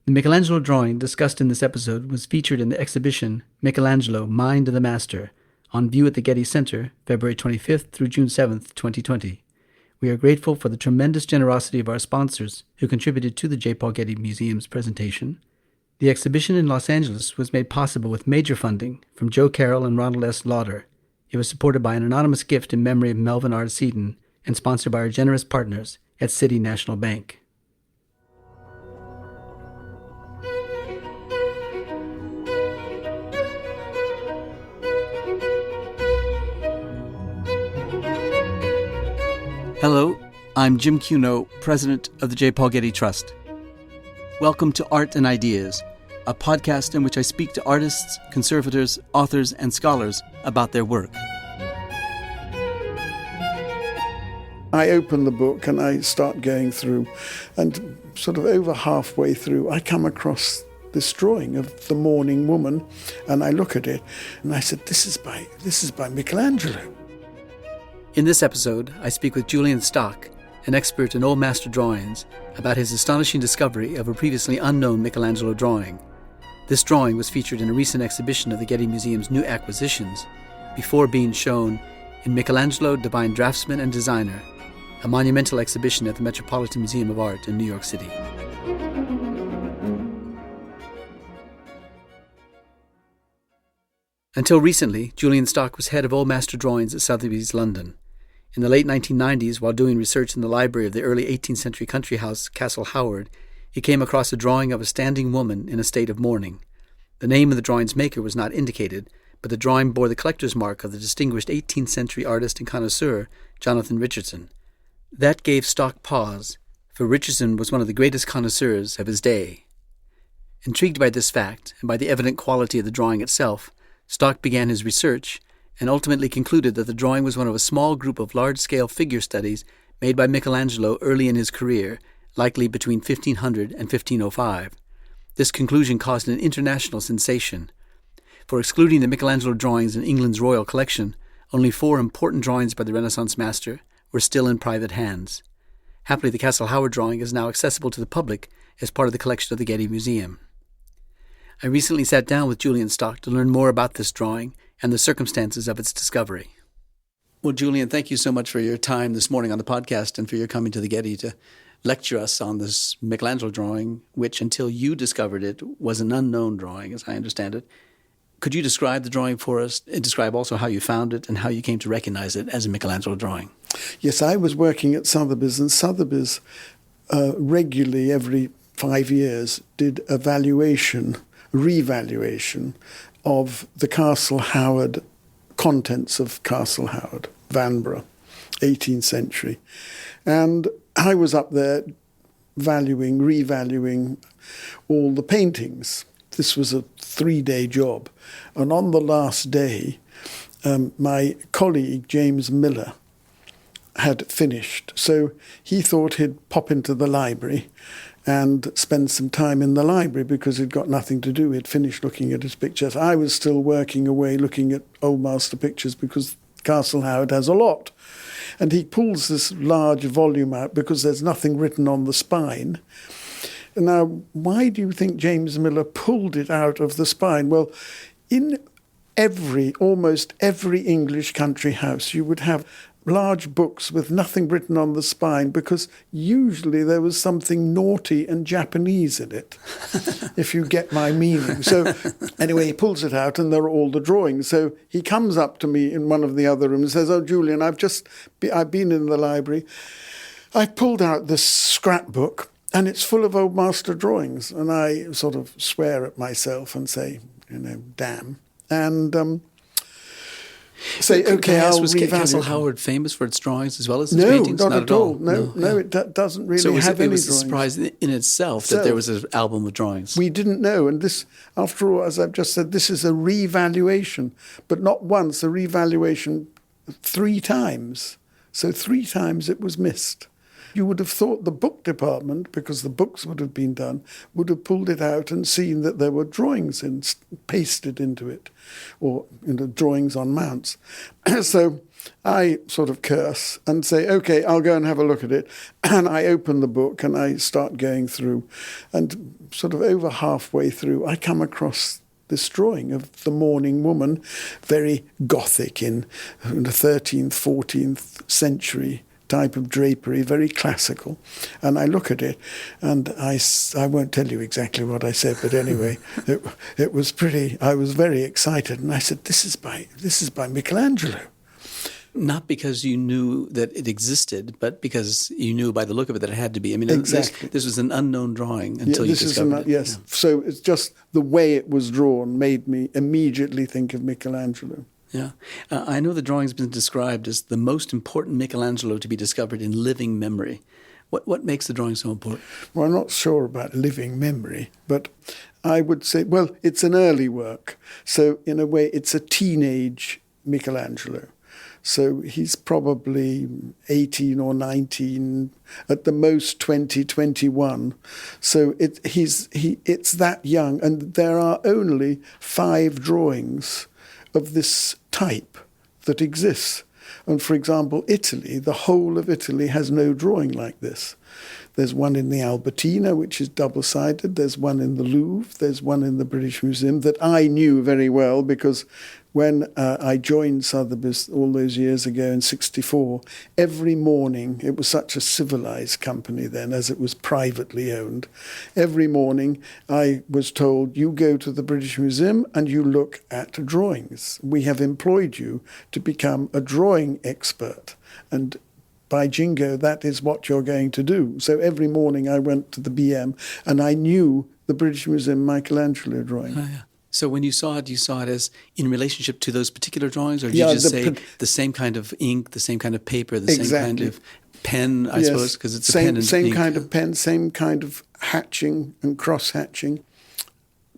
The Michelangelo drawing discussed in this episode was featured in the exhibition Michelangelo, Mind of the Master, on view at the Getty Center, February 25th through June 7th, 2020. We are grateful for the tremendous generosity of our sponsors who contributed to the J. Paul Getty Museum's presentation. The exhibition in Los Angeles was made possible with major funding from Joe Carroll and Ronald S. Lauder. It was supported by an anonymous gift in memory of Melvin R. Seaton and sponsored by our generous partners at City National Bank. Hello, I'm Jim Cuno, president of the J. Paul Getty Trust. Welcome to Art and Ideas, a podcast in which I speak to artists, conservators, authors, and scholars about their work. I open the book and I start going through, and sort of over halfway through, I come across this drawing of the mourning woman, and I look at it, and I said, this is by Michelangelo. In this episode, I speak with Julien Stock, an expert in old master drawings, about his astonishing discovery of a previously unknown Michelangelo drawing. This drawing was featured in a recent exhibition of the Getty Museum's new acquisitions, before being shown in Michelangelo, Divine Draftsman and Designer, a monumental exhibition at the Metropolitan Museum of Art in New York City. Until recently, Julien Stock was head of old master drawings at Sotheby's, London. In the late 1990s, while doing research in the library of the early 18th century country house Castle Howard, he came across a drawing of a standing woman in a state of mourning. The name of the drawing's maker was not indicated, but the drawing bore the collector's mark of the distinguished 18th century artist and connoisseur, Jonathan Richardson. That gave Stock pause, for Richardson was one of the greatest connoisseurs of his day. Intrigued by this fact, and by the evident quality of the drawing itself, Stock began his research and ultimately concluded that the drawing was one of a small group of large-scale figure studies made by Michelangelo early in his career, likely between 1500 and 1505. This conclusion caused an international sensation. For excluding the Michelangelo drawings in England's royal collection, only 4 important drawings by the Renaissance master were still in private hands. Happily, the Castle Howard drawing is now accessible to the public as part of the collection of the Getty Museum. I recently sat down with Julien Stock to learn more about this drawing and the circumstances of its discovery. Well, Julien, thank you so much for your time this morning on the podcast and for your coming to the Getty to lecture us on this Michelangelo drawing, which until you discovered it was an unknown drawing, as I understand it. Could you describe the drawing for us and describe also how you found it and how you came to recognize it as a Michelangelo drawing? Yes, I was working at Sotheby's, and Sotheby's regularly every 5 years did a revaluation of the Castle Howard, contents of Castle Howard, Vanbrugh, 18th century. And I was up there revaluing all the paintings. This was a 3-day job. And on the last day, my colleague, James Miller, had finished. So he thought he'd pop into the library and spend some time in the library because he'd got nothing to do. He'd finished looking at his pictures. I was still working away looking at old master pictures because Castle Howard has a lot. And he pulls this large volume out because there's nothing written on the spine. Now, why do you think James Miller pulled it out of the spine? Well, in almost every English country house, you would have large books with nothing written on the spine because usually there was something naughty and Japanese in it, if you get my meaning. So anyway, he pulls it out and there are all the drawings. So he comes up to me in one of the other rooms and says, "Oh, Julien, I've been in the library. I pulled out this scrapbook and it's full of old master drawings." And I sort of swear at myself and say, damn. And say, okay, I'll revalue. Was Castle Howard famous for its drawings as well as its paintings? Not at all. No, it doesn't really have any drawings. So it was a surprise in itself that there was an album of drawings. We didn't know. And this, after all, as I've just said, this is a revaluation, but not once, a revaluation 3 times. So 3 times it was missed. You would have thought the book department, because the books would have been done, would have pulled it out and seen that there were drawings pasted into it, or drawings on mounts. So I sort of curse and say, OK, I'll go and have a look at it. And I open the book and I start going through. And sort of over halfway through, I come across this drawing of the mourning woman, very Gothic in the 13th, 14th century type of drapery, very classical. And I look at it, and I won't tell you exactly what I said, but anyway, it was pretty. I was very excited, and I said, "This is by Michelangelo." Not because you knew that it existed, but because you knew by the look of it that it had to be. I mean, exactly. This was an unknown drawing until you discovered it. Yes. Yeah. So it's just the way it was drawn made me immediately think of Michelangelo. Yeah. I know the drawing's been described as the most important Michelangelo to be discovered in living memory. What makes the drawing so important? Well, I'm not sure about living memory, but I would say, well, it's an early work. So in a way, it's a teenage Michelangelo. So he's probably 18 or 19, at the most 20, 21. So it's that young. And there are only 5 drawings of this type that exists. And for example, Italy, the whole of Italy has no drawing like this. There's one in the Albertina, which is double-sided. There's one in the Louvre. There's one in the British Museum that I knew very well because when I joined Sotheby's all those years ago in 1964, every morning, it was such a civilized company then, as it was privately owned, every morning I was told, you go to the British Museum and you look at drawings. We have employed you to become a drawing expert. And by jingo, that is what you're going to do. So every morning I went to the BM and I knew the British Museum Michelangelo drawing. Oh, yeah. So when you saw it as in relationship to those particular drawings, or did you just say the same kind of ink, the same kind of paper, the same kind of pen, I suppose, because it's a pen and ink. Same kind of pen, same kind of hatching and cross-hatching.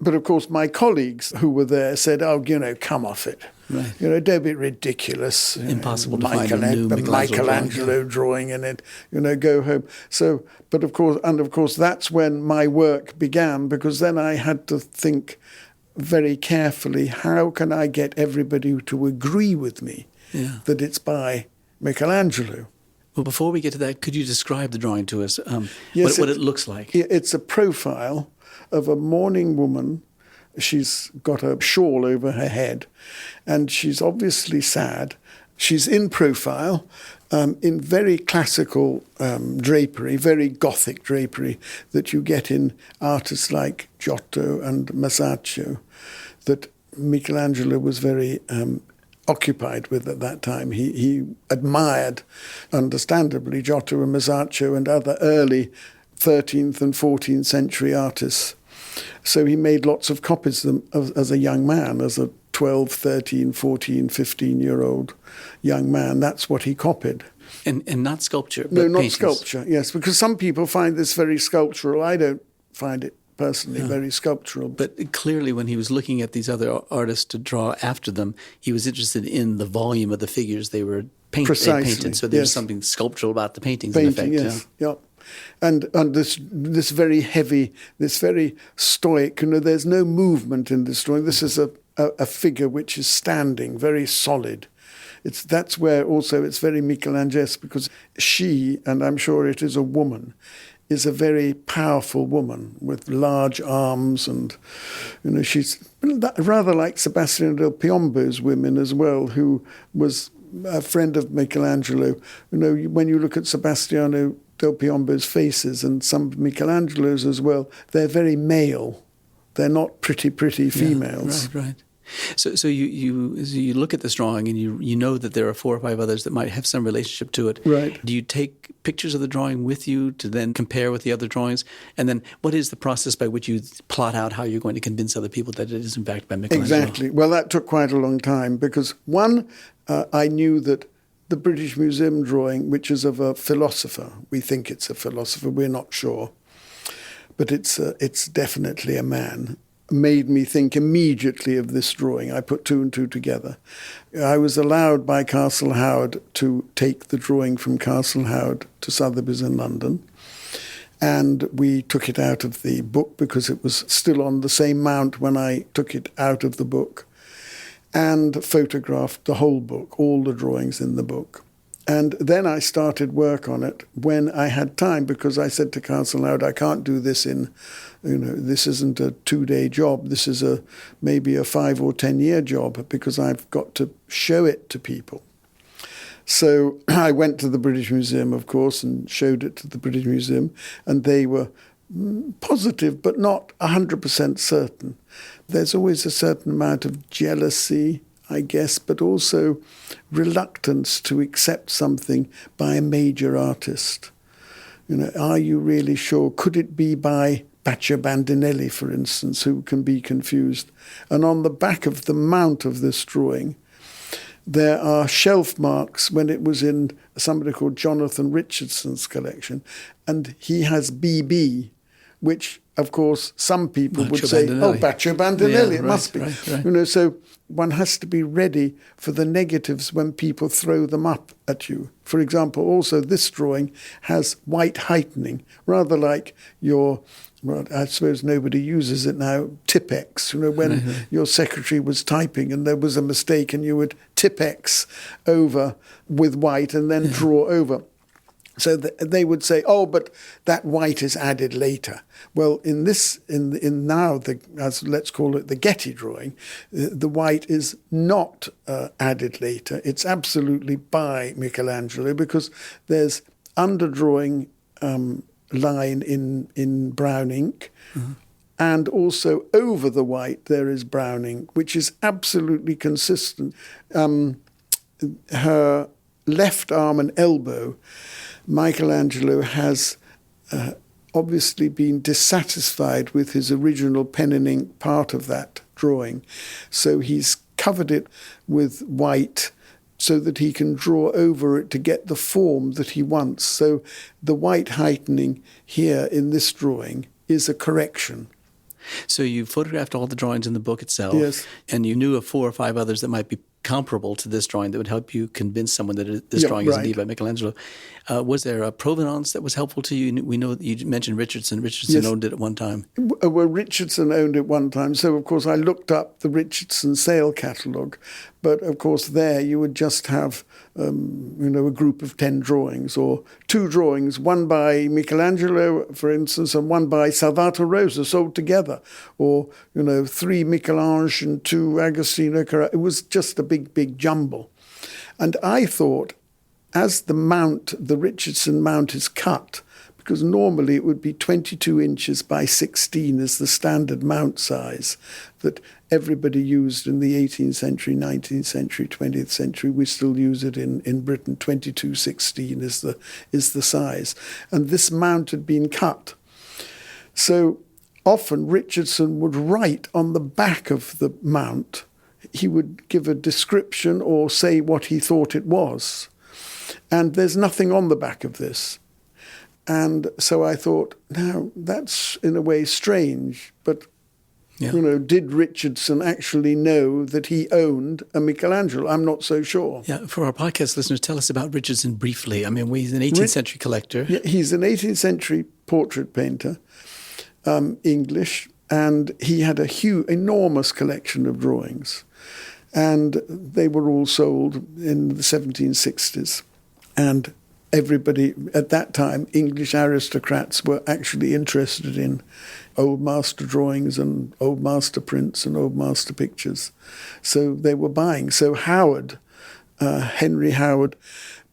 But of course, my colleagues who were there said, "Oh, come off it. Right. Don't be ridiculous. Impossible to find a new Michelangelo drawing in it. Go home." So, but of course, that's when my work began, because then I had to think very carefully, how can I get everybody to agree with me that it's by Michelangelo? Well, before we get to that, could you describe the drawing to us, yes, what it looks like? It's a profile of a mourning woman. She's got a shawl over her head, and she's obviously sad. She's in profile, in very classical drapery, very Gothic drapery that you get in artists like Giotto and Masaccio, that Michelangelo was very occupied with at that time. He admired, understandably, Giotto and Masaccio and other early 13th and 14th century artists. So he made lots of copies of them as a young man, as a 12, 13, 14, 15-year-old young man. That's what he copied. And not sculpture, but no, not paintings. Sculpture, yes, because some people find this very sculptural. I don't find it personally very sculptural. But clearly when he was looking at these other artists to draw after them, he was interested in the volume of the figures they were painted. So there's something sculptural about the paintings, in effect. Yes, yeah. And this very heavy, this very stoic, there's no movement in this drawing. This is a figure which is standing, very solid. That's where also it's very Michelangelesque, because she, and I'm sure it is a woman, is a very powerful woman with large arms, and she's rather like Sebastiano del Piombo's women as well, who was a friend of Michelangelo. When you look at Sebastiano del Piombo's faces and some of Michelangelo's as well, they're very male. They're not pretty females. Right. So you look at this drawing and you know that there are 4 or 5 others that might have some relationship to it. Right. Do you take pictures of the drawing with you to then compare with the other drawings? And then what is the process by which you plot out how you're going to convince other people that it is in fact by Michelangelo? Exactly. Well, that took quite a long time because, one, I knew that the British Museum drawing, which is of a philosopher, we think it's a philosopher, we're not sure, but it's definitely a man. made me think immediately of this drawing. I put two and two together. I was allowed by Castle Howard to take the drawing from Castle Howard to Sotheby's in London. And we took it out of the book because it was still on the same mount when I took it out of the book, and photographed the whole book, all the drawings in the book. And then I started work on it when I had time, because I said to Castle Howard, I can't do this in, this isn't a 2-day job. This is maybe a 5 or 10 year job, because I've got to show it to people. So I went to the British Museum, of course, and showed it to the British Museum, and they were positive, but not 100% certain. There's always a certain amount of jealousy, I guess, but also reluctance to accept something by a major artist. Are you really sure? Could it be by Baccio Bandinelli, for instance, who can be confused? And on the back of the mount of this drawing, there are shelf marks when it was in somebody called Jonathan Richardson's collection, and he has BB, which, of course, some people would say, Baccio Bandinelli, it must be. Right. So one has to be ready for the negatives when people throw them up at you. For example, also this drawing has white heightening, rather like your, well, I suppose nobody uses it now, Tipex, when your secretary was typing and there was a mistake and you would Tipex over with white and then draw over. So they would say, but that white is added later. Well, in now, let's call it the Getty drawing, the white is not added later. It's absolutely by Michelangelo, because there's underdrawing line in brown ink, and also over the white there is brown ink, which is absolutely consistent. Her left arm and elbow, Michelangelo has obviously been dissatisfied with his original pen and ink part of that drawing. So he's covered it with white so that he can draw over it to get the form that he wants. So the white heightening here in this drawing is a correction. So you photographed all the drawings in the book itself, yes, and you knew of 4 or 5 others that might be comparable to this drawing that would help you convince someone that this drawing is indeed by Michelangelo. Was there a provenance that was helpful to you? We know that you mentioned Richardson. Richardson owned it at one time. Well, Richardson owned it one time. So, of course, I looked up the Richardson sale catalogue. But, of course, there you would just have, a group of 10 drawings, or 2 drawings, one by Michelangelo, for instance, and one by Salvator Rosa, sold together. Or, 3 Michelangelo and 2 Agostino Carrara. It was just a big jumble. And I thought, as the Richardson mount is cut, because normally it would be 22 inches by 16 as the standard mount size that everybody used in the 18th century, 19th century, 20th century. We still use it in Britain. 22/16 is the size. And this mount had been cut. So often Richardson would write on the back of the mount. He would give a description or say what he thought it was. And there's nothing on the back of this. And so I thought, now, that's in a way strange, but, did Richardson actually know that he owned a Michelangelo? I'm not so sure. Yeah, for our podcast listeners, tell us about Richardson briefly. I mean, he's an 18th century collector. Yeah, he's an 18th century portrait painter, English, and he had a enormous collection of drawings. And they were all sold in the 1760s. And everybody at that time, English aristocrats, were actually interested in old master drawings and old master prints and old master pictures. So they were buying. So Howard, Henry Howard,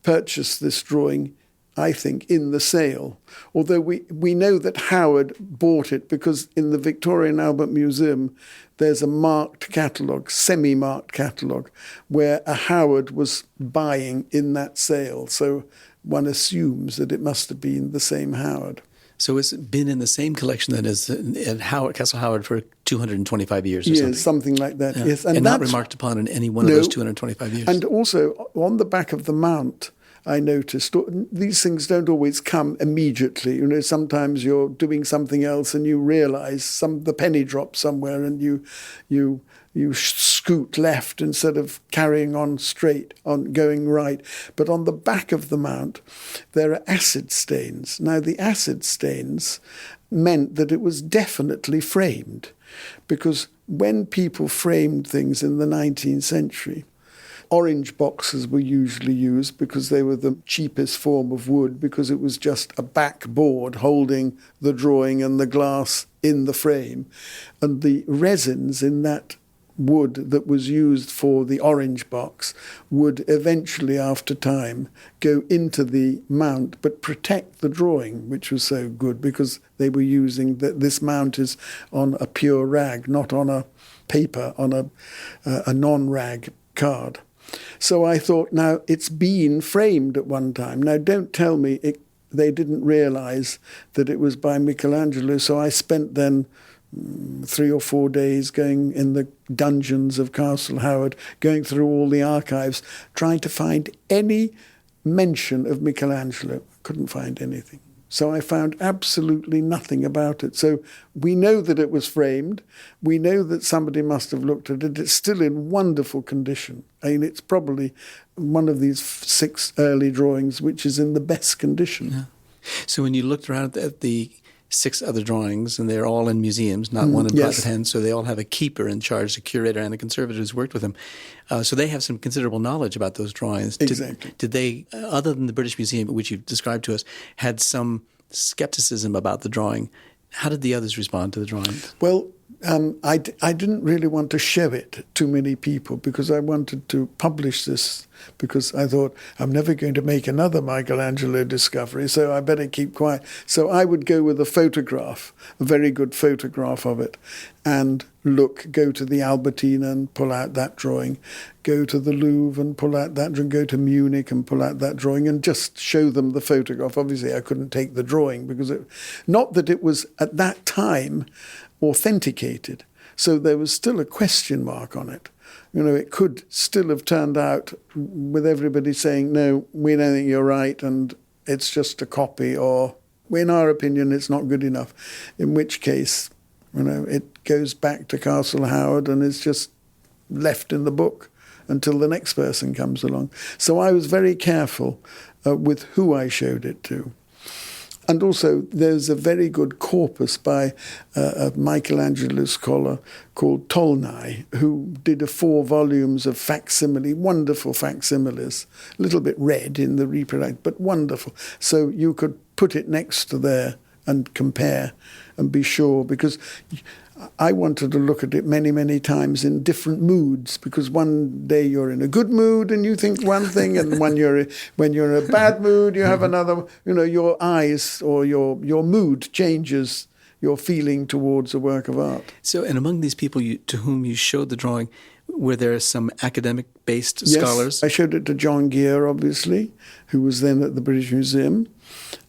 purchased this drawing, I think, in the sale. Although we know that Howard bought it because in the Victoria and Albert Museum, there's a marked catalogue, semi-marked catalogue, where a Howard was buying in that sale. So one assumes that it must have been the same Howard. So it's been in the same collection that is at Castle Howard for 225 years or something? Yes, something like that, yes. And not remarked upon in any one of those 225 years? And also, on the back of the mount, I noticed. These things don't always come immediately. Sometimes you're doing something else and you realise the penny drops somewhere, and you scoot left instead of carrying on straight, on going right. But on the back of the mount, there are acid stains. Now, the acid stains meant that it was definitely framed, because when people framed things in the 19th century, orange boxes were usually used because they were the cheapest form of wood, because it was just a backboard holding the drawing and the glass in the frame. And the resins in that wood that was used for the orange box would eventually, after time, go into the mount but protect the drawing, which was so good because they were using this mount is on a pure rag, not on a paper, on a non-rag card. So I thought, now it's been framed at one time. Now don't tell me they didn't realise that it was by Michelangelo. So I spent then 3 or 4 days going in the dungeons of Castle Howard, going through all the archives, trying to find any mention of Michelangelo. Couldn't find anything. So I found absolutely nothing about it. So we know that it was framed. We know that somebody must have looked at it. It's still in wonderful condition. I mean, it's probably one of these 6 early drawings which is in the best condition. Yeah. So when you looked around at the 6 other drawings, and they're all in museums, not one in private hands, so they all have a keeper in charge, a curator and a conservator who's worked with them. So they have some considerable knowledge about those drawings. Exactly. Did they, other than the British Museum, which you've described to us, had some skepticism about the drawing? How did the others respond to the drawings? Well, I didn't really want to show it to many people because I wanted to publish this, because I thought I'm never going to make another Michelangelo discovery, so I better keep quiet. So I would go with a photograph, a very good photograph of it, and go to the Albertina and pull out that drawing, go to the Louvre and pull out that drawing, go to Munich and pull out that drawing, and just show them the photograph. Obviously, I couldn't take the drawing because not that it was at that time authenticated. So there was still a question mark on it. It could still have turned out with everybody saying, no, we don't think you're right, and it's just a copy, or in our opinion, it's not good enough. In which case, it goes back to Castle Howard and is just left in the book until the next person comes along. So I was very careful with who I showed it to. And also, there's a very good corpus by a Michelangelo scholar called Tolnai, who did 4 volumes of facsimile, wonderful facsimiles, a little bit red in the reproduction, but wonderful. So you could put it next to there and compare and be sure, because I wanted to look at it many, many times in different moods, because one day you're in a good mood and you think one thing, and when you're in a bad mood, you have another. Your eyes or your mood changes your feeling towards a work of art. So, and among these people to whom you showed the drawing, were there some academic-based Yes, scholars? I showed it to John Gear, obviously, who was then at the British Museum,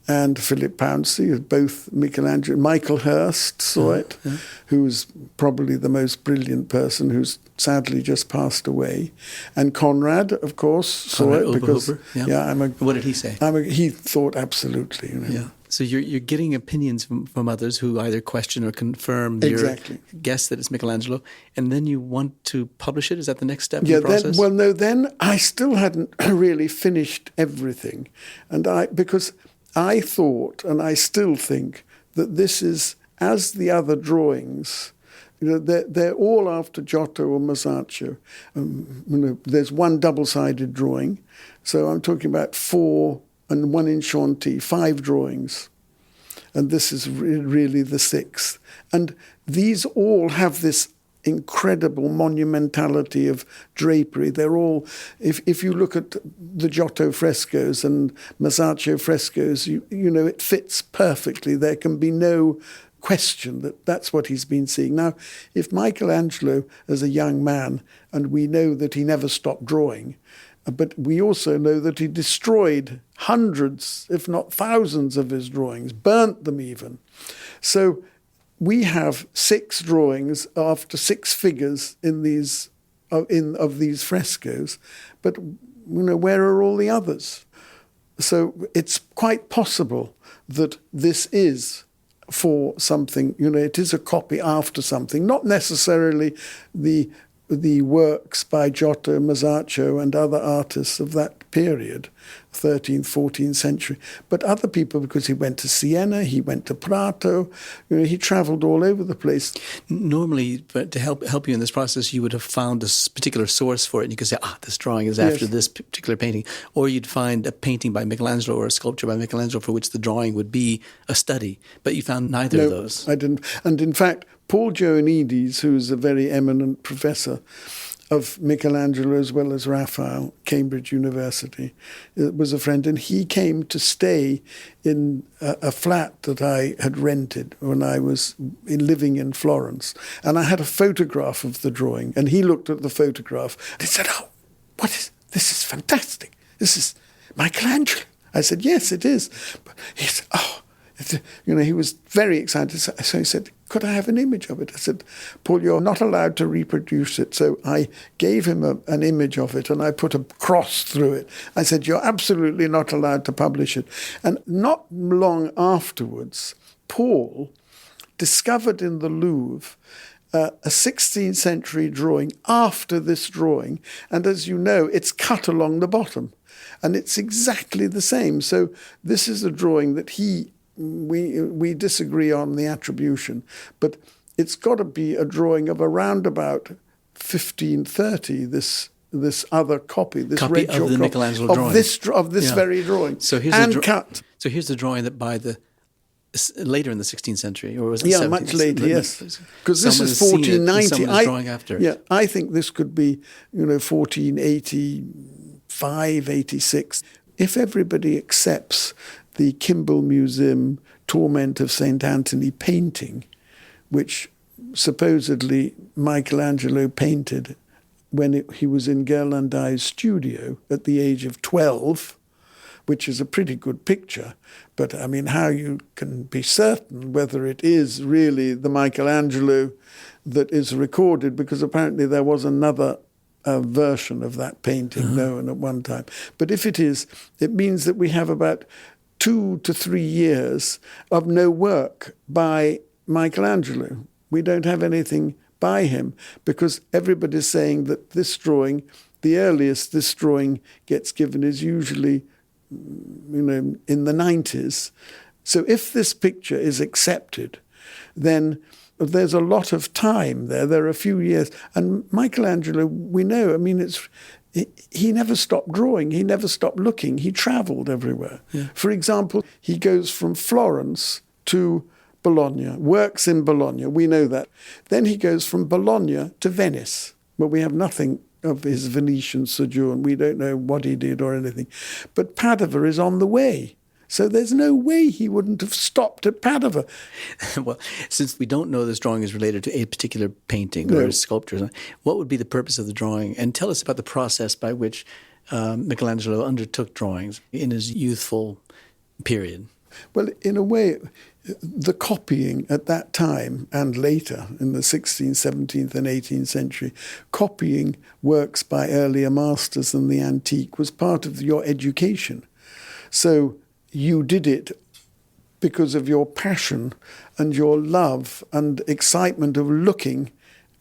and Philip Pouncey, both Michelangelo. Michael Hirst saw it, who was probably the most brilliant person, who's sadly just passed away. And Conrad, of course, saw it because what did he say? He thought absolutely. Yeah. So you're getting opinions from others who either question or confirm exactly. your guess that it's Michelangelo, and then you want to publish it? Is that the next step in the process? Then I still hadn't really finished everything, because I thought, and I still think, that this is, as the other drawings, they're all after Giotto or Masaccio. There's one double-sided drawing, so I'm talking about 4 and 1 in Chantilly, 5 drawings. And this is really the 6th. And these all have this incredible monumentality of drapery. They're all, if you look at the Giotto frescoes and Masaccio frescoes, it fits perfectly. There can be no question that that's what he's been seeing. Now, if Michelangelo, as a young man, and we know that he never stopped drawing, but we also know that he destroyed hundreds, if not thousands, of his drawings, burnt them even. So we have 6 drawings after 6 figures in these of these frescoes, but where are all the others? So it's quite possible that this is for something, it is a copy after something, not necessarily the works by Giotto, Masaccio and other artists of that period, 13th, 14th century, but other people, because he went to Siena, he went to Prato, he travelled all over the place. Normally, but to help you in this process, you would have found a particular source for it, and you could say, this drawing is after this particular painting, or you'd find a painting by Michelangelo or a sculpture by Michelangelo for which the drawing would be a study, but you found neither of those. I didn't. And in fact, Paul Joanides, who's a very eminent professor of Michelangelo as well as Raphael, Cambridge University, was a friend, and he came to stay in a flat that I had rented when I was living in Florence. And I had a photograph of the drawing, and he looked at the photograph and he said, this is fantastic. This is Michelangelo. I said, yes, it is. But he said, he was very excited. So he said, could I have an image of it? I said, Paul, you're not allowed to reproduce it. So I gave him an image of it, and I put a cross through it. I said, you're absolutely not allowed to publish it. And not long afterwards, Paul discovered in the Louvre a 16th century drawing after this drawing. And as you know, it's cut along the bottom. And it's exactly the same. So this is a drawing that we disagree on the attribution, but it's got to be a drawing of around about 1530, this other copy, this copy Reggio of the Michelangelo drawing. Of this very drawing. So here's cut. So here's the drawing that by the later in the 16th century, or was it 17th? Much later, yes. Because this is 1490. Someone is drawing after it. Yeah, I think this could be, 1485, 86. If everybody accepts the Getty Museum Torment of St. Anthony painting, which supposedly Michelangelo painted when he was in Ghirlandai's studio at the age of 12, which is a pretty good picture. But, I mean, how you can be certain whether it is really the Michelangelo that is recorded, because apparently there was another version of that painting known at one time. But if it is, it means that we have about 2 to 3 years of no work by Michelangelo. We don't have anything by him, because everybody's saying that this drawing, the earliest this drawing gets given is usually, in the 90s. So if this picture is accepted, then there's a lot of time there. There are a few years. And Michelangelo, we know, he never stopped drawing. He never stopped looking. He travelled everywhere. Yeah. For example, he goes from Florence to Bologna, works in Bologna. We know that. Then he goes from Bologna to Venice, where we have nothing of his Venetian sojourn. We don't know what he did or anything. But Padua is on the way. So there's no way he wouldn't have stopped at Padua. Well, since we don't know this drawing is related to a particular painting or sculpture, what would be the purpose of the drawing? And tell us about the process by which Michelangelo undertook drawings in his youthful period. Well, in a way, the copying at that time and later in the 16th, 17th and 18th century, copying works by earlier masters than the antique was part of your education. So you did it because of your passion and your love and excitement of looking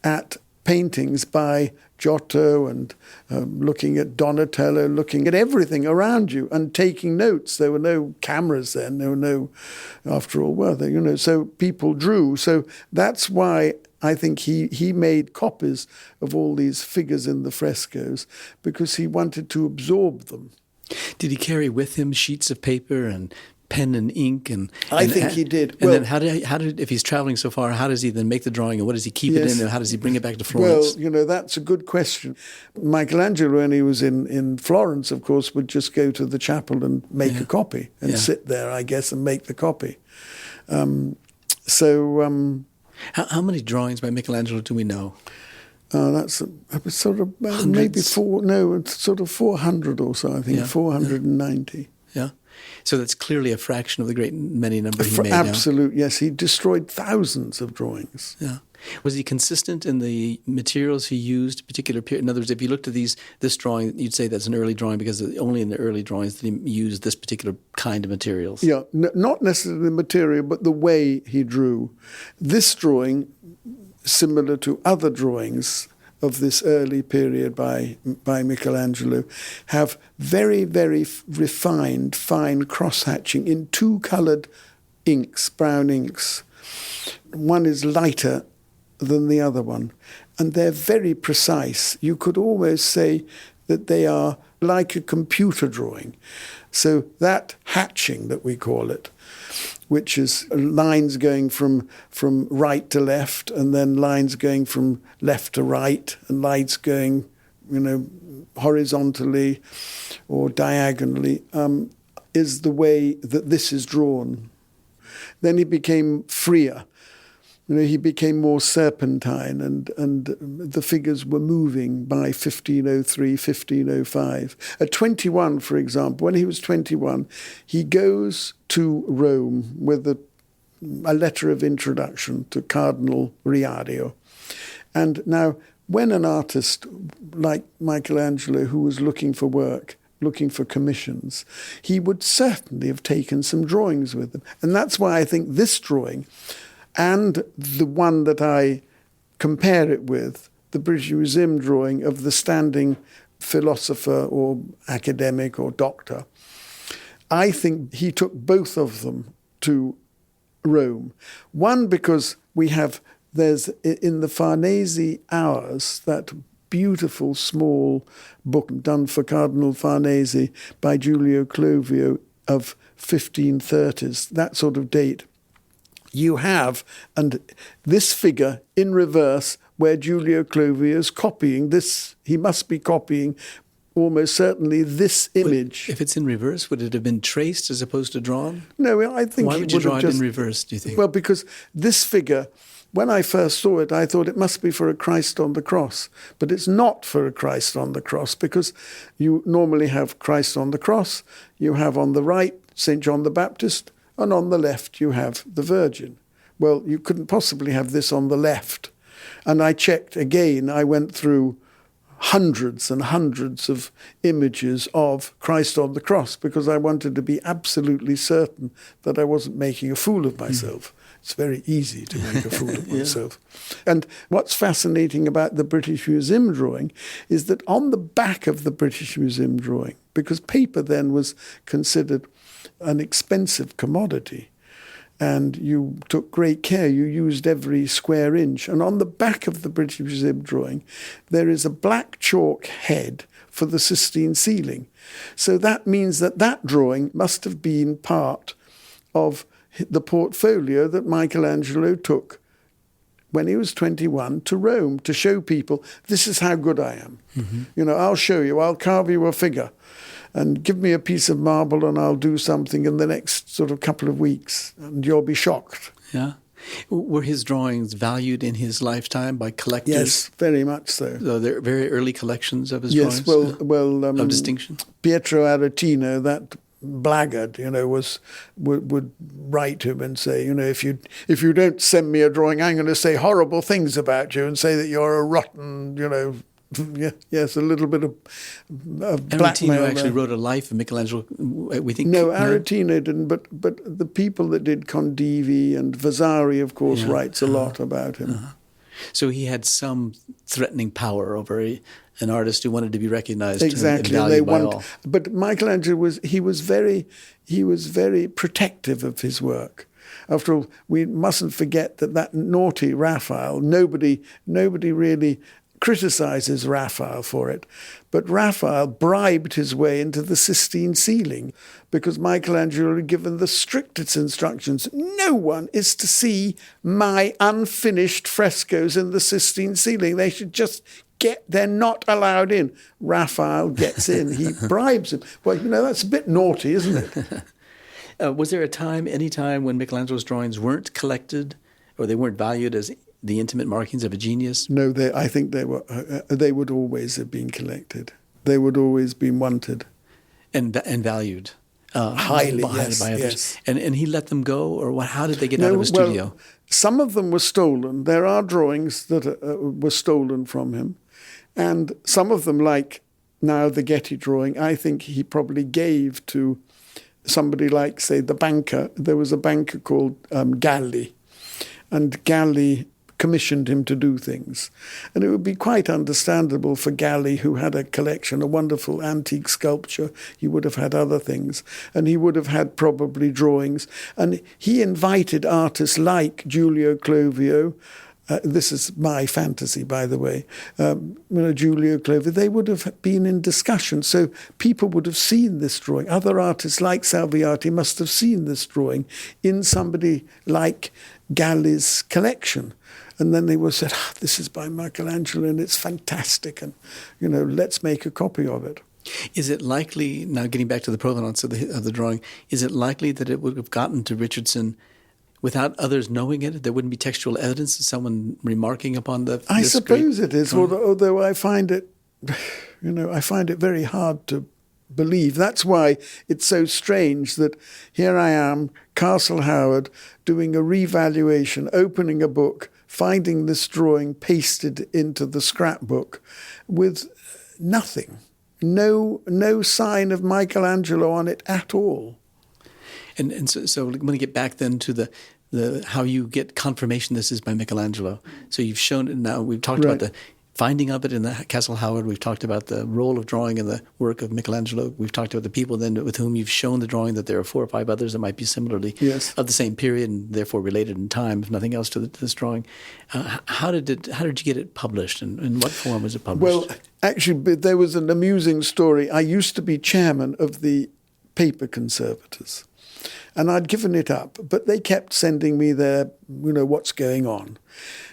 at paintings by Giotto and looking at Donatello, looking at everything around you and taking notes. There were no cameras then. There were no, after all, were there? So people drew. So that's why I think he made copies of all these figures in the frescoes, because he wanted to absorb them. Did he carry with him sheets of paper and pen and ink? I think he did. And then how did if he's traveling so far, how does he then make the drawing, and what does he keep it in, and how does he bring it back to Florence? Well, that's a good question. Michelangelo, when he was in Florence, of course, would just go to the chapel and make a copy and sit there, I guess, and make the copy. How many drawings by Michelangelo do we know? That's sort of maybe sort of 400 or so, I think, 490. Yeah. So that's clearly a fraction of the great many number he made. Absolute, yes. He destroyed thousands of drawings. Yeah. Was he consistent in the materials he used, particular period? In other words, if you looked at this drawing, you'd say that's an early drawing because only in the early drawings did he use this particular kind of materials. Yeah, not necessarily the material, but the way he drew. This drawing, similar to other drawings of this early period by Michelangelo, have very, very refined, fine cross-hatching in two coloured inks, brown inks. One is lighter than the other one, and they're very precise. You could almost say that they are like a computer drawing. So that hatching that we call it, which is lines going from right to left, and then lines going from left to right, and lines going, horizontally or diagonally, is the way that this is drawn. Then he became freer. He became more serpentine, and the figures were moving by 1503, 1505. At 21, for example, when he was 21, he goes to Rome with a letter of introduction to Cardinal Riario. And now, when an artist like Michelangelo, who was looking for work, looking for commissions, he would certainly have taken some drawings with him. And that's why I think this drawing, and the one that I compare it with, the British Museum drawing of the standing philosopher or academic or doctor, I think he took both of them to Rome. One, because there's in the Farnese Hours, that beautiful small book done for Cardinal Farnese by Giulio Clovio of 1530s, that sort of date. You have, and this figure in reverse, where Giulio Clovio is copying this, he must be copying almost certainly this image. If it's in reverse, would it have been traced as opposed to drawn? No, I think Why would you draw it in reverse, do you think? Well, because this figure, when I first saw it, I thought it must be for a Christ on the cross. But it's not for a Christ on the cross, because you normally have Christ on the cross, you have on the right St. John the Baptist, and on the left you have the Virgin. Well, you couldn't possibly have this on the left. And I checked again, I went through hundreds and hundreds of images of Christ on the cross, because I wanted to be absolutely certain that I wasn't making a fool of myself. It's very easy to make a fool of myself. And what's fascinating about the British Museum drawing is that on the back of the British Museum drawing, because paper then was considered an expensive commodity, and you took great care, you used every square inch. And on the back of the British Museum drawing, there is a black chalk head for the Sistine ceiling. So that means that drawing must have been part of the portfolio that Michelangelo took when he was 21 to Rome to show people, this is how good I am. Mm-hmm. I'll show you, I'll carve you a figure. And give me a piece of marble and I'll do something in the next sort of couple of weeks and you'll be shocked. Yeah. Were his drawings valued in his lifetime by collectors? Yes, very much so. So they're very early collections of his drawings? Yes, well, of distinction? Pietro Aretino, that blackguard, would write to him and say, if you don't send me a drawing, I'm going to say horrible things about you and say that you're a rotten, yes, a little bit of blackmail. Aretino actually wrote a life of Michelangelo, we think. No, Aretino didn't, but the people that did Condivi and Vasari, of course, writes a lot about him. So he had some threatening power over an artist who wanted to be recognized. Exactly, and valued by all. But Michelangelo was very protective of his work. After all, we mustn't forget that naughty Raphael, nobody really criticizes Raphael for it. But Raphael bribed his way into the Sistine ceiling because Michelangelo had given the strictest instructions. No one is to see my unfinished frescoes in the Sistine ceiling. They should just they're not allowed in. Raphael gets in. He bribes him. Well, that's a bit naughty, isn't it? Was there any time when Michelangelo's drawings weren't collected or they weren't valued as the intimate markings of a genius? No, I think they were. They would always have been collected. They would always been wanted. And valued. highly by yes, others. yes. And he let them go, or what? How did they get out of his studio? Well, some of them were stolen. There are drawings that were stolen from him. And some of them, like now the Getty drawing, I think he probably gave to somebody like, say, the banker. There was a banker called Galli. And Galli commissioned him to do things. And it would be quite understandable for Galli, who had a collection, a wonderful antique sculpture. He would have had other things. And he would have had probably drawings. And he invited artists like Giulio Clovio. This is my fantasy, by the way. Giulio Clovio, they would have been in discussion. So people would have seen this drawing. Other artists like Salviati must have seen this drawing in somebody like Galli's collection. And then they would have said, this is by Michelangelo and it's fantastic. And, let's make a copy of it. Is it likely, now getting back to the provenance of the drawing, is it likely that it would have gotten to Richardson without others knowing it? There wouldn't be textual evidence of someone remarking upon the I suppose it is, although I find it, I find it very hard to believe. That's why it's so strange that here I am, Castle Howard, doing a revaluation, opening a book, finding this drawing pasted into the scrapbook with nothing, no sign of Michelangelo on it at all. And so I'm going to get back then to the how you get confirmation this is by Michelangelo. So you've shown it now. We've talked about the finding of it in the Castle Howard. We've talked about the role of drawing in the work of Michelangelo. We've talked about the people then with whom you've shown the drawing, that there are 4 or 5 others that might be similarly of the same period and therefore related in time, if nothing else, to this drawing. How did you get it published, and in what form was it published? Well, actually, there was an amusing story. I used to be chairman of the paper conservators, and I'd given it up, but they kept sending me their, what's going on.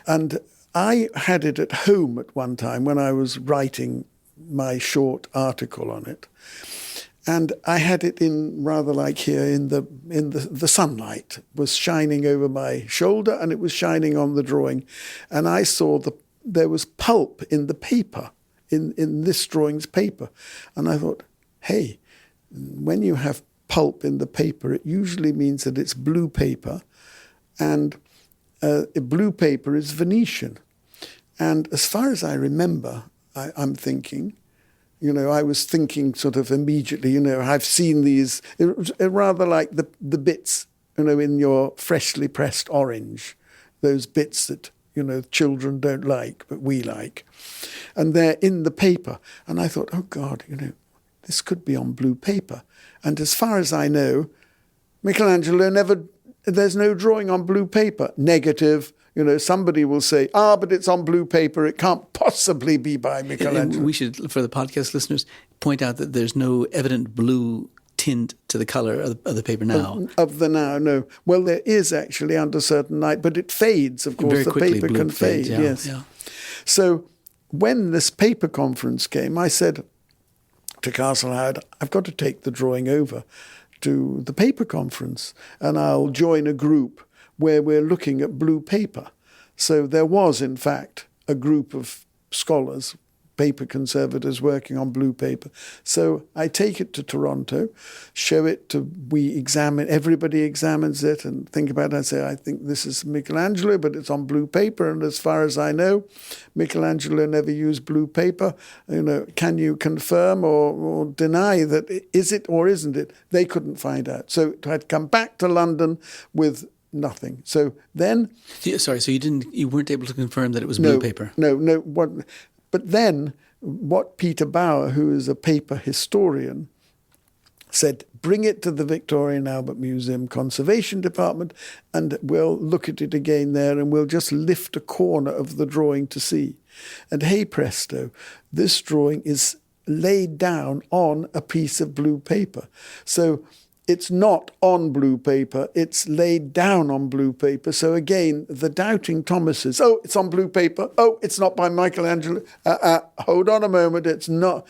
And I had it at home at one time when I was writing my short article on it. And I had it in rather like here in the sunlight was shining over my shoulder and it was shining on the drawing. And I saw there was pulp in the paper, in this drawing's paper. And I thought, hey, when you have pulp in the paper, it usually means that it's blue paper, and blue paper is Venetian. And as far as I remember, I'm thinking, I was thinking sort of immediately, I've seen these, rather like the bits, in your freshly pressed orange, those bits that, children don't like, but we like. And they're in the paper. And I thought, oh God, this could be on blue paper. And as far as I know, Michelangelo there's no drawing on blue paper. Negative. Somebody will say, but it's on blue paper. It can't possibly be by Michelangelo. And we should, for the podcast listeners, point out that there's no evident blue tint to the color of the paper now. Of the now, no. Well, there is actually under certain light, but it fades, of course. Very quickly, the paper can fade, yes. Yeah. So when this paper conference came, I said to Castle Howard, I've got to take the drawing over to the paper conference, and I'll join a group where we're looking at blue paper. So there was, in fact, a group of scholars, paper conservators working on blue paper. So I take it to Toronto, show it to, everybody examines it and think about it. I say, I think this is Michelangelo, but it's on blue paper. And as far as I know, Michelangelo never used blue paper. Can you confirm or deny that is it or isn't it? They couldn't find out. So I'd come back to London with nothing. So then... Sorry, so you weren't able to confirm that it was blue paper? No. But then what Peter Bauer, who is a paper historian, said, bring it to the Victoria and Albert Museum Conservation Department and we'll look at it again there and we'll just lift a corner of the drawing to see. And hey presto, this drawing is laid down on a piece of blue paper. So it's not on blue paper, it's laid down on blue paper. So again, the doubting Thomases, it's on blue paper. It's not by Michelangelo. Hold on a moment, it's not.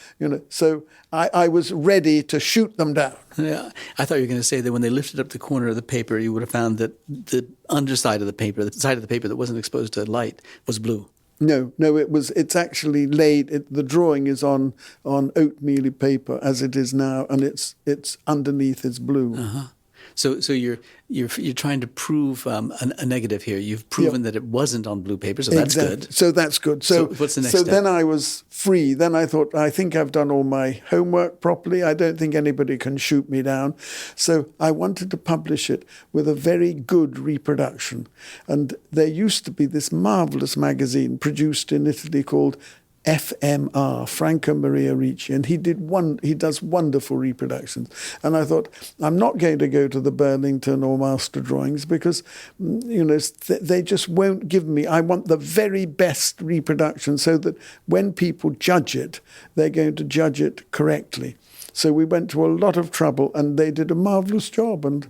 So I was ready to shoot them down. Yeah, I thought you were going to say that when they lifted up the corner of the paper, you would have found that the underside of the paper, the side of the paper that wasn't exposed to light, was blue. No, it's actually laid, the drawing is on oatmeal paper as it is now, and it's underneath is blue. Uh-huh. So you're trying to prove a negative here. You've proven that it wasn't on blue paper, so that's good. So that's good. So what's the next step? So then I was free. Then I thought, I think I've done all my homework properly. I don't think anybody can shoot me down. So I wanted to publish it with a very good reproduction. And there used to be this marvellous magazine produced in Italy called FMR, Franco Maria Ricci, and he does wonderful reproductions. And I thought, I'm not going to go to the Burlington or Master Drawings because, they just won't give me. I want the very best reproduction so that when people judge it, they're going to judge it correctly. So we went to a lot of trouble, and they did a marvellous job. And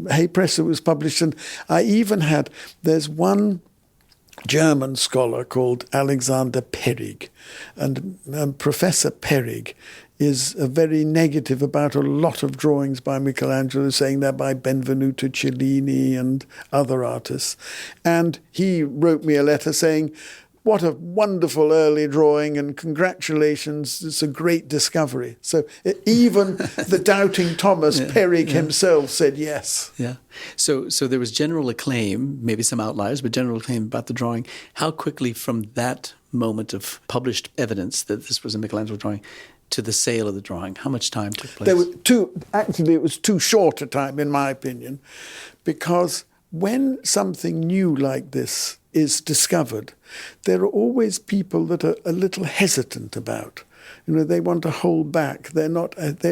Hey Presto was published, and I even there's one German scholar called Alexander Perig, and Professor Perig is very negative about a lot of drawings by Michelangelo, saying they're by Benvenuto Cellini and other artists. And he wrote me a letter saying, what a wonderful early drawing, and congratulations, it's a great discovery. So even the doubting Thomas, Perig himself, said yes. Yeah. So there was general acclaim, maybe some outliers, but general acclaim about the drawing. How quickly from that moment of published evidence that this was a Michelangelo drawing to the sale of the drawing, how much time took place? It was too short a time, in my opinion, because when something new like this is discovered, there are always people that are a little hesitant about. They want to hold back. They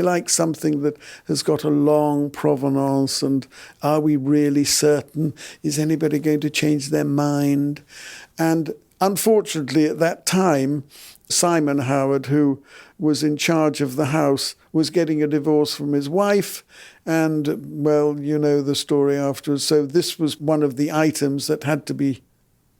like something that has got a long provenance, and are we really certain? Is anybody going to change their mind? And unfortunately, at that time, Simon Howard, who was in charge of the house, was getting a divorce from his wife. And, well, you know the story afterwards. So this was one of the items that had to be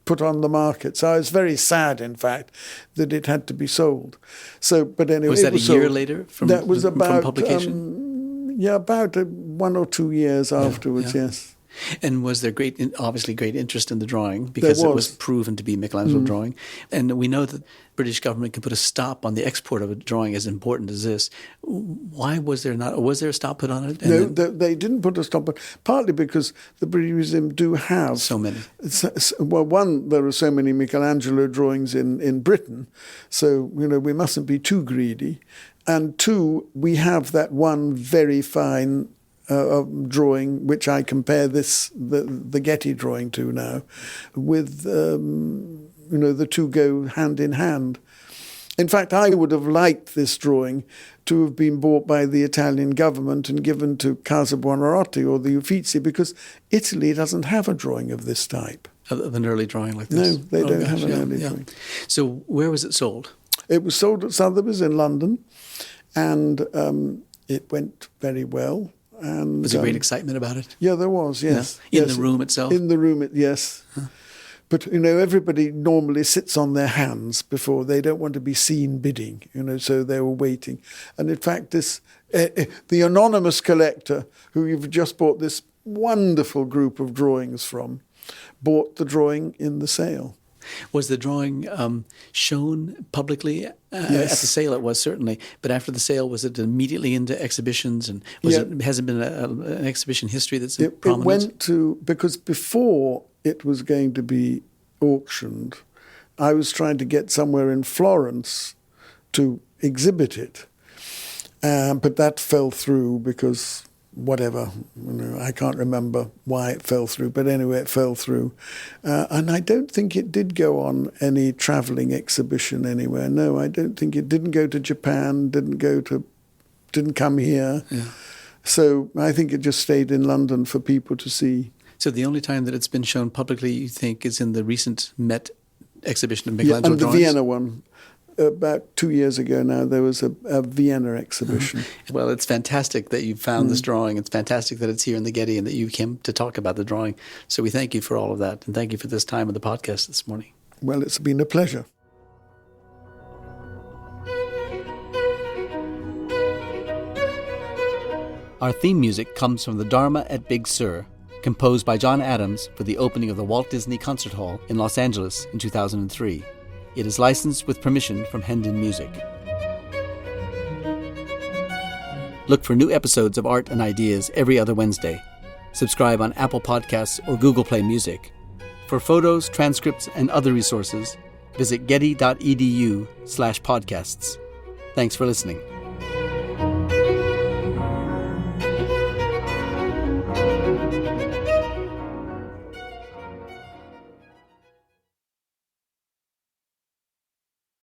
put on the market. So I was very sad, in fact, that it had to be sold. So, but anyway, was that a year sold. Later from that was about, from publication? About 1 or 2 years afterwards. Yes. And was there obviously great interest in the drawing because it was proven to be Michelangelo drawing? And we know that the British government can put a stop on the export of a drawing as important as this. Why was there not? Was there a stop put on it? No, they didn't put a stop on it, partly because the British Museum do have so many. Well, one, there are so many Michelangelo drawings in Britain, so we mustn't be too greedy. And two, we have that one very fine drawing, which I compare the Getty drawing to now, with the two go hand in hand. In fact, I would have liked this drawing to have been bought by the Italian government and given to Casa Buonarroti or the Uffizi, because Italy doesn't have a drawing of this type. Of an early drawing like this? No, they don't have an early drawing. So where was it sold? It was sold at Sotheby's in London, and it went very well. And was there great excitement about it? Yeah, there was, yes. Yeah. In the room itself? In the room, yes. Huh. But, everybody normally sits on their hands before. They don't want to be seen bidding, so they were waiting. And in fact, the anonymous collector, who you've just bought this wonderful group of drawings from, bought the drawing in the sale. Was the drawing shown publicly? Yes. At the sale it was, certainly. But after the sale, was it immediately into exhibitions? And has it been an exhibition history that's prominent? It went to, because before it was going to be auctioned, I was trying to get somewhere in Florence to exhibit it. But that fell through because whatever, I can't remember why it fell through, but anyway, it fell through. And I don't think it did go on any travelling exhibition anywhere. No, I don't think it didn't go to Japan, didn't come here. Yeah. So I think it just stayed in London for people to see. So the only time that it's been shown publicly, you think, is in the recent Met exhibition of Michelangelo and drawings? The Vienna one. About 2 years ago now, there was a Vienna exhibition. Well, it's fantastic that you found this drawing. It's fantastic that it's here in the Getty and that you came to talk about the drawing. So we thank you for all of that, and thank you for this time of the podcast this morning. Well, it's been a pleasure. Our theme music comes from the Dharma at Big Sur, composed by John Adams for the opening of the Walt Disney Concert Hall in Los Angeles in 2003. It is licensed with permission from Hendon Music. Look for new episodes of Art and Ideas every other Wednesday. Subscribe on Apple Podcasts or Google Play Music. For photos, transcripts, and other resources, visit getty.edu/podcasts. Thanks for listening.